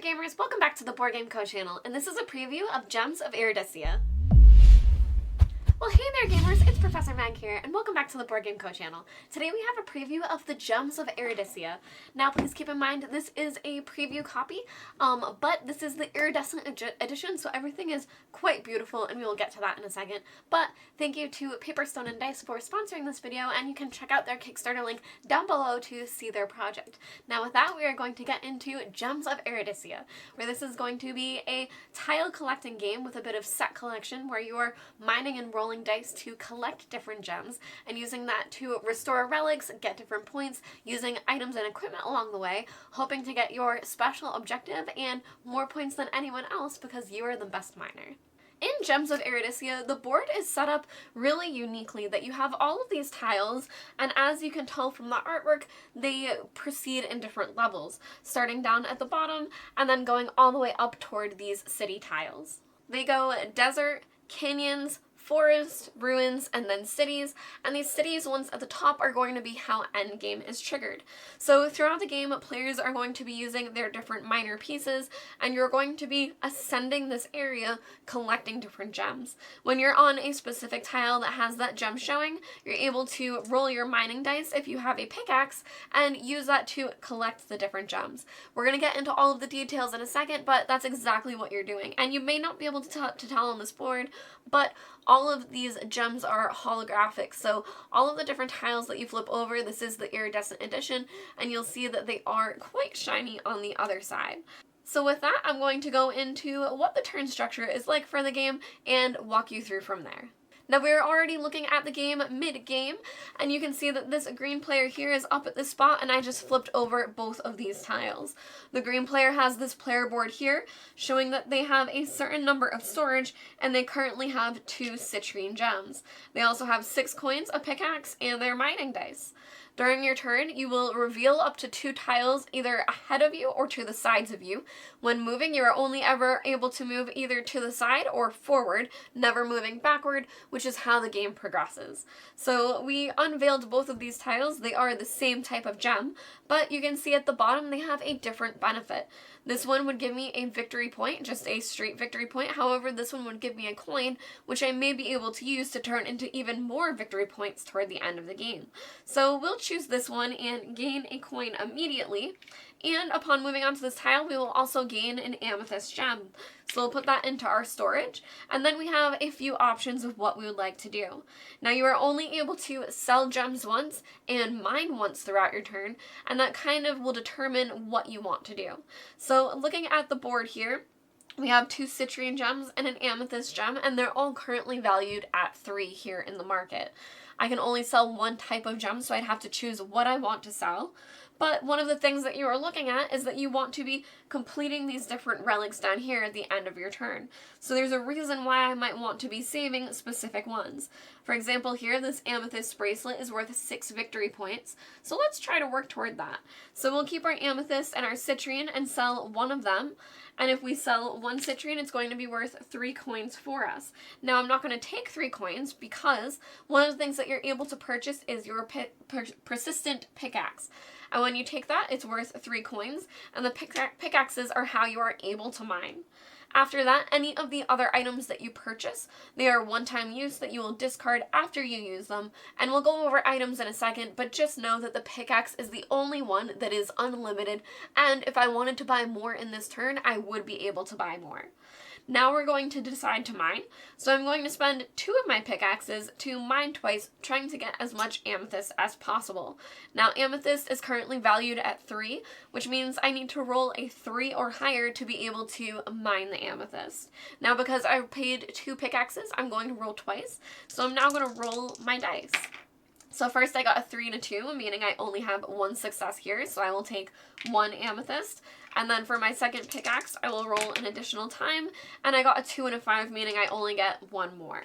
gamers, welcome back to the Board Game Co channel, and this is a preview of Gems of Iridescia. Well, hey there gamers, it's Professor Mag here, and welcome back to the Board Game Co channel. Today we have a preview of the Gems of Iridescia. Now please keep in mind this is a preview copy, but this is the iridescent edition, so everything is quite beautiful, and we will get to that in a second. But thank you to Paper, Stone, and Dice for sponsoring this video, and you can check out their Kickstarter link down below to see their project. Now with that, we are going to get into Gems of Iridescia, where this is going to be a tile collecting game with a bit of set collection where you are mining and rolling dice to collect different gems and using that to restore relics, get different points, using items and equipment along the way, hoping to get your special objective and more points than anyone else because you are the best miner. In Gems of Iridescia, the board is set up really uniquely that you have all of these tiles, and as you can tell from the artwork, they proceed in different levels, starting down at the bottom and then going all the way up toward these city tiles. They go desert, canyons, forest, ruins, and then cities, and these cities ones at the top are going to be how endgame is triggered. So throughout the game, players are going to be using their different minor pieces, and you're going to be ascending this area, collecting different gems. When you're on a specific tile that has that gem showing, you're able to roll your mining dice if you have a pickaxe, and use that to collect the different gems. We're going to get into all of the details in a second, but that's exactly what you're doing. And you may not be able to tell on this board, but all of these gems are holographic, so all of the different tiles that you flip over, this is the iridescent edition, and you'll see that they are quite shiny on the other side. So with that, I'm going to go into what the turn structure is like for the game and walk you through from there. Now we're already looking at the game mid-game, and you can see that this green player here is up at this spot, and I just flipped over both of these tiles. The green player has this player board here, showing that they have a certain number of storage, and they currently have 2 citrine gems. They also have 6 coins, a pickaxe, and their mining dice. During your turn, you will reveal up to 2 tiles either ahead of you or to the sides of you. When moving, you are only ever able to move either to the side or forward, never moving backward, which is how the game progresses. So we unveiled both of these tiles. They are the same type of gem, but you can see at the bottom they have a different benefit. This one would give me a victory point, just a straight victory point. However, this one would give me a coin, which I may be able to use to turn into even more victory points toward the end of the game. So we'll choose this one and gain a coin immediately. And upon moving on to this tile, we will also gain an amethyst gem. So we'll put that into our storage, and then we have a few options of what we would like to do. Now you are only able to sell gems once and mine once throughout your turn, and that kind of will determine what you want to do. So looking at the board here, we have 2 citrine gems and an amethyst gem, and they're all currently valued at 3 here in the market. I can only sell one type of gem, so I'd have to choose what I want to sell. But one of the things that you are looking at is that you want to be completing these different relics down here at the end of your turn. So there's a reason why I might want to be saving specific ones. For example, here, this amethyst bracelet is worth 6 victory points. So let's try to work toward that. So we'll keep our amethyst and our citrine and sell one of them. And if we sell 1 citrine, it's going to be worth 3 coins for us. Now, I'm not going to take 3 coins because one of the things that you're able to purchase is your persistent pickaxe. And when you take that, it's worth 3 coins, and the pickaxes are how you are able to mine. After that, any of the other items that you purchase, they are one-time use that you will discard after you use them, and we'll go over items in a second, but just know that the pickaxe is the only one that is unlimited, and if I wanted to buy more in this turn, I would be able to buy more. Now we're going to decide to mine, so I'm going to spend 2 of my pickaxes to mine twice, trying to get as much amethyst as possible. Now amethyst is currently valued at 3, which means I need to roll a 3 or higher to be able to mine the amethyst. Now because I paid 2 pickaxes, I'm going to roll twice, so I'm now going to roll my dice. So first I got a 3 and a 2, meaning I only have 1 success here, so I will take 1 amethyst. And then for my second pickaxe, I will roll an additional time, and I got a 2 and a 5, meaning I only get 1 more.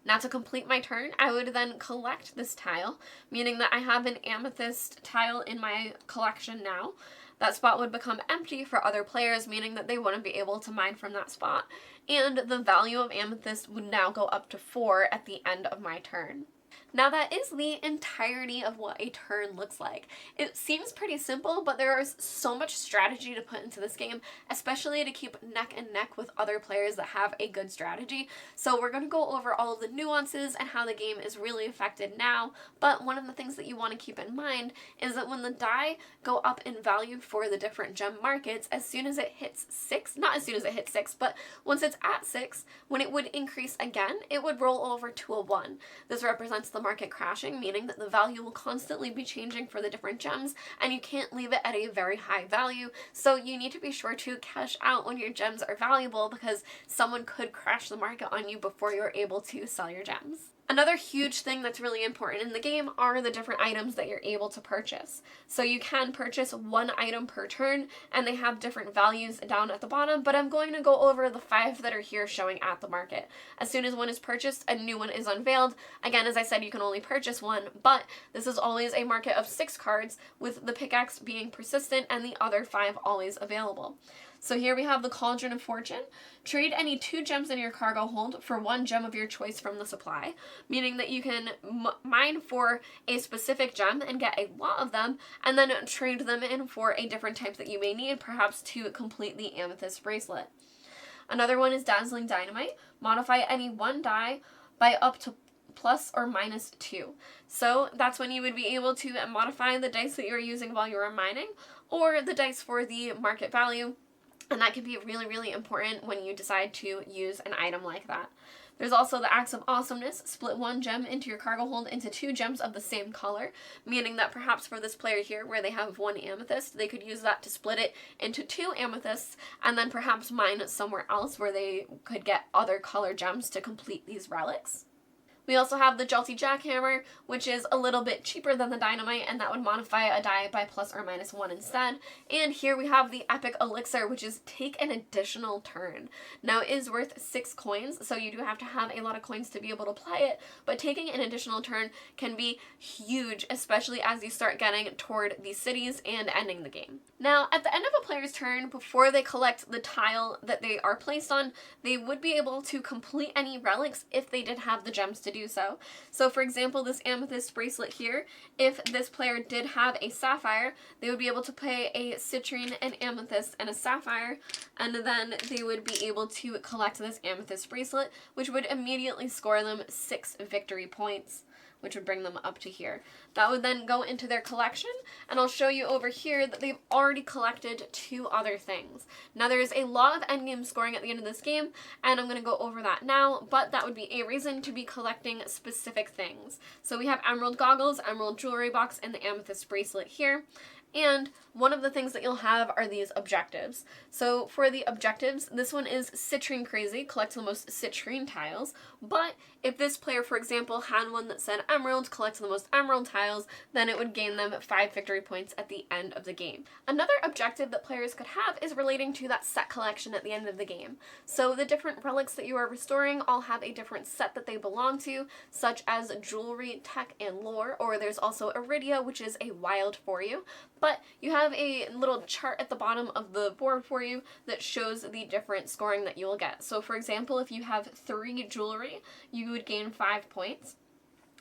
Now to complete my turn, I would then collect this tile, meaning that I have an amethyst tile in my collection now. That spot would become empty for other players, meaning that they wouldn't be able to mine from that spot, and the value of amethyst would now go up to 4 at the end of my turn. Now that is the entirety of what a turn looks like. It seems pretty simple, but there is so much strategy to put into this game, especially to keep neck and neck with other players that have a good strategy. So we're going to go over all of the nuances and how the game is really affected now, but one of the things that you want to keep in mind is that when the die go up in value for the different gem markets, as soon as it hits 6, not as soon as it hits 6, but once it's at 6, when it would increase again, it would roll over to a 1. This represents the market crashing, meaning that the value will constantly be changing for the different gems, and you can't leave it at a very high value, so you need to be sure to cash out when your gems are valuable, because someone could crash the market on you before you're able to sell your gems. Another huge thing that's really important in the game are the different items that you're able to purchase. So you can purchase one item per turn, and they have different values down at the bottom, but I'm going to go over the 5 that are here showing at the market. As soon as one is purchased, a new one is unveiled. Again, as I said, you can only purchase one, but this is always a market of 6 cards, with the pickaxe being persistent and the other 5 always available. So here we have the Cauldron of Fortune. Trade any 2 gems in your cargo hold for 1 gem of your choice from the supply, meaning that you can mine for a specific gem and get a lot of them, and then trade them in for a different type that you may need, perhaps to complete the amethyst bracelet. Another one is Dazzling Dynamite. Modify any 1 die by up to plus or minus 2. So that's when you would be able to modify the dice that you're using while you're mining, or the dice for the market value. And that can be really, really important when you decide to use an item like that. There's also the Axe of Awesomeness. Split 1 gem into your cargo hold into 2 gems of the same color, meaning that perhaps for this player here where they have 1 amethyst, they could use that to split it into 2 amethysts and then perhaps mine somewhere else where they could get other color gems to complete these relics. We also have the Jolty Jackhammer, which is a little bit cheaper than the Dynamite, and that would modify a die by plus or minus 1 instead. And here we have the Epic Elixir, which is take an additional turn. Now, it is worth 6 coins, so you do have to have a lot of coins to be able to apply it, but taking an additional turn can be huge, especially as you start getting toward the cities and ending the game. Now, at the end of a player's turn, before they collect the tile that they are placed on, they would be able to complete any relics if they did have the gems to do so. So for example, this amethyst bracelet here, if this player did have a sapphire, they would be able to play a citrine, an amethyst, and a sapphire, and then they would be able to collect this amethyst bracelet, which would immediately score them 6 victory points, which would bring them up to here. That would then go into their collection, and I'll show you over here that they've already collected 2 other things. Now there's a lot of endgame scoring at the end of this game, and I'm going to go over that now, but that would be a reason to be collecting specific things. So we have emerald goggles, emerald jewelry box, and the amethyst bracelet here. And one of the things that you'll have are these objectives. So for the objectives, this one is Citrine Crazy, collect the most citrine tiles. But if this player, for example, had one that said Emerald, collect the most emerald tiles, then it would gain them 5 victory points at the end of the game. Another objective that players could have is relating to that set collection at the end of the game. So the different relics that you are restoring all have a different set that they belong to, such as jewelry, tech, and lore, or there's also Iridia, which is a wild for you. But you have a little chart at the bottom of the board for you that shows the different scoring that you will get. So for example, if you have 3 jewelry, you would gain 5 points.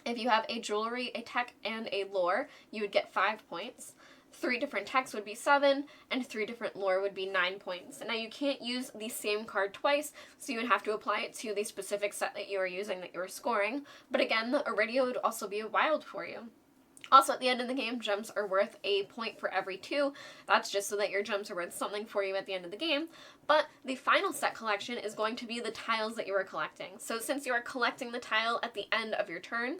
If you have a jewelry, a tech, and a lore, you would get 5 points. 3 different techs would be 7, and 3 different lore would be 9 points. Now you can't use the same card twice, so you would have to apply it to the specific set that you are using that you are scoring. But again, the Iridia would also be a wild for you. Also, at the end of the game, gems are worth a point for every 2. That's just so that your gems are worth something for you at the end of the game. But the final set collection is going to be the tiles that you are collecting. So since you are collecting the tile at the end of your turn,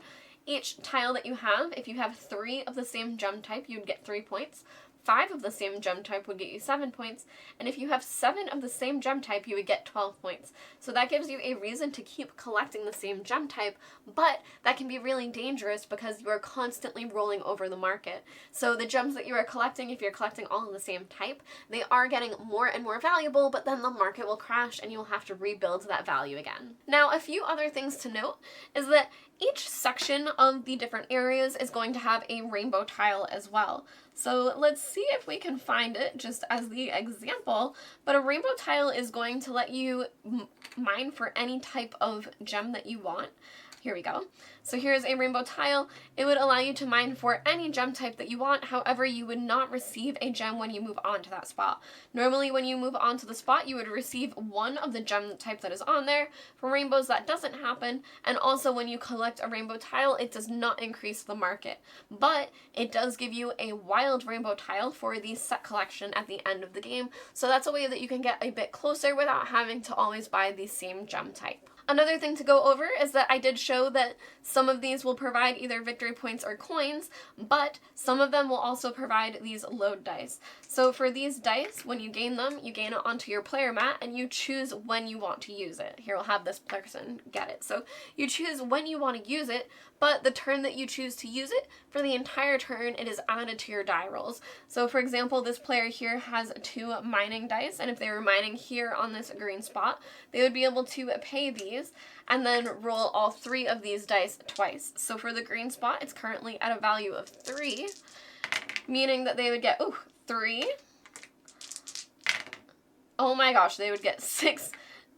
each tile that you have, if you have 3 of the same gem type, you would get 3 points. 5 of the same gem type would get you 7 points, and if you have 7 of the same gem type, you would get 12 points. So that gives you a reason to keep collecting the same gem type, but that can be really dangerous because you are constantly rolling over the market. So the gems that you are collecting, if you're collecting all of the same type, they are getting more and more valuable, but then the market will crash and you'll have to rebuild that value again. Now, a few other things to note is that each section of the different areas is going to have a rainbow tile as well. So let's see if we can find it just as the example, but a rainbow tile is going to let you mine for any type of gem that you want. Here we go. So here's a rainbow tile. It would allow you to mine for any gem type that you want. However, you would not receive a gem when you move on to that spot. Normally when you move on to the spot, you would receive one of the gem type that is on there. For rainbows, that doesn't happen. And also when you collect a rainbow tile, it does not increase the market. But it does give you a wild rainbow tile for the set collection at the end of the game. So that's a way that you can get a bit closer without having to always buy the same gem type. Another thing to go over is that I did show that some of these will provide either victory points or coins, but some of them will also provide these load dice. So for these dice, when you gain them, you gain it onto your player mat and you choose when you want to use it. Here, I'll have this person get it. So you choose when you want to use it, but the turn that you choose to use it, for the entire turn, it is added to your die rolls. So for example, this player here has 2 mining dice, and if they were mining here on this green spot, they would be able to pay these and then roll all 3 of these dice twice. So for the green spot, it's currently at a value of 3, meaning that they would get, 3. Oh my gosh, they would get 6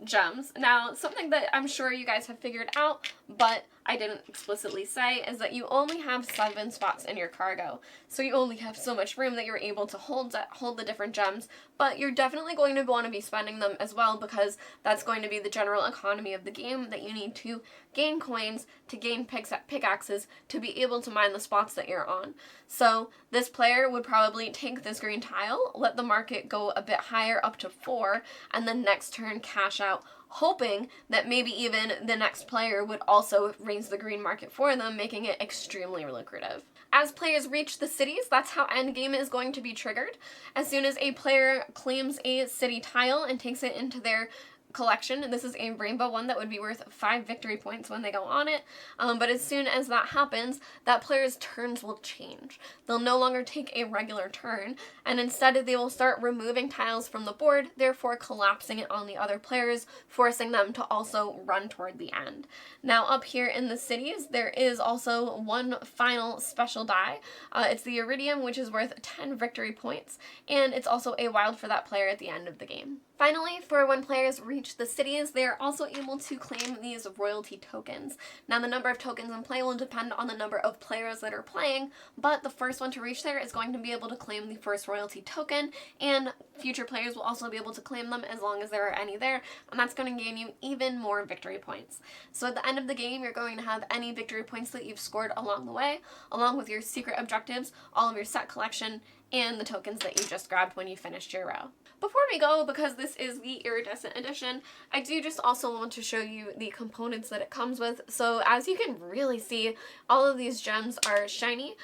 gems. Now, something that I'm sure you guys have figured out, but I didn't explicitly say, is that you only have 7 spots in your cargo. So you only have so much room that you're able to hold the different gems, but you're definitely going to want to be spending them as well, because that's going to be the general economy of the game, that you need to gain coins, to gain pickaxes, to be able to mine the spots that you're on. So this player would probably take this green tile, let the market go a bit higher up to 4, and then next turn cash out, hoping that maybe even the next player would also raise the green market for them, making it extremely lucrative. As players reach the cities, that's how endgame is going to be triggered. As soon as a player claims a city tile and takes it into their collection, and this is a rainbow one that would be worth 5 victory points when they go on it, but as soon as that happens, that player's turns will change. They'll no longer take a regular turn, and instead they will start removing tiles from the board, therefore collapsing it on the other players, forcing them to also run toward the end. Now up here in the cities, there is also one final special die. It's the Iridium, which is worth 10 victory points, and it's also a wild for that player at the end of the game. Finally, for when players reach the cities, they are also able to claim these royalty tokens. Now, the number of tokens in play will depend on the number of players that are playing, but the first one to reach there is going to be able to claim the first royalty token, and future players will also be able to claim them as long as there are any there, and that's going to gain you even more victory points. So at the end of the game, you're going to have any victory points that you've scored along the way, along with your secret objectives, all of your set collection, and the tokens that you just grabbed when you finished your row. Before we go, because this is the iridescent edition, I do just also want to show you the components that it comes with. So as you can really see, all of these gems are shiny.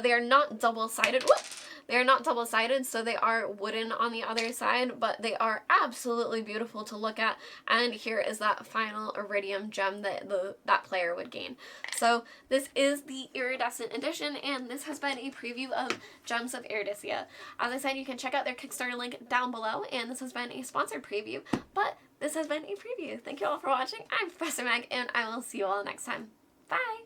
They are not double-sided. They are not double-sided, so they are wooden on the other side, but they are absolutely beautiful to look at. And here is that final iridium gem that that player would gain. So this is the iridescent edition, and this has been a preview of Gems of Iridescia. As I said, you can check out their Kickstarter link down below, and this has been a sponsored preview, but this has been a preview. Thank you all for watching. I'm Professor Meg, and I will see you all next time. Bye!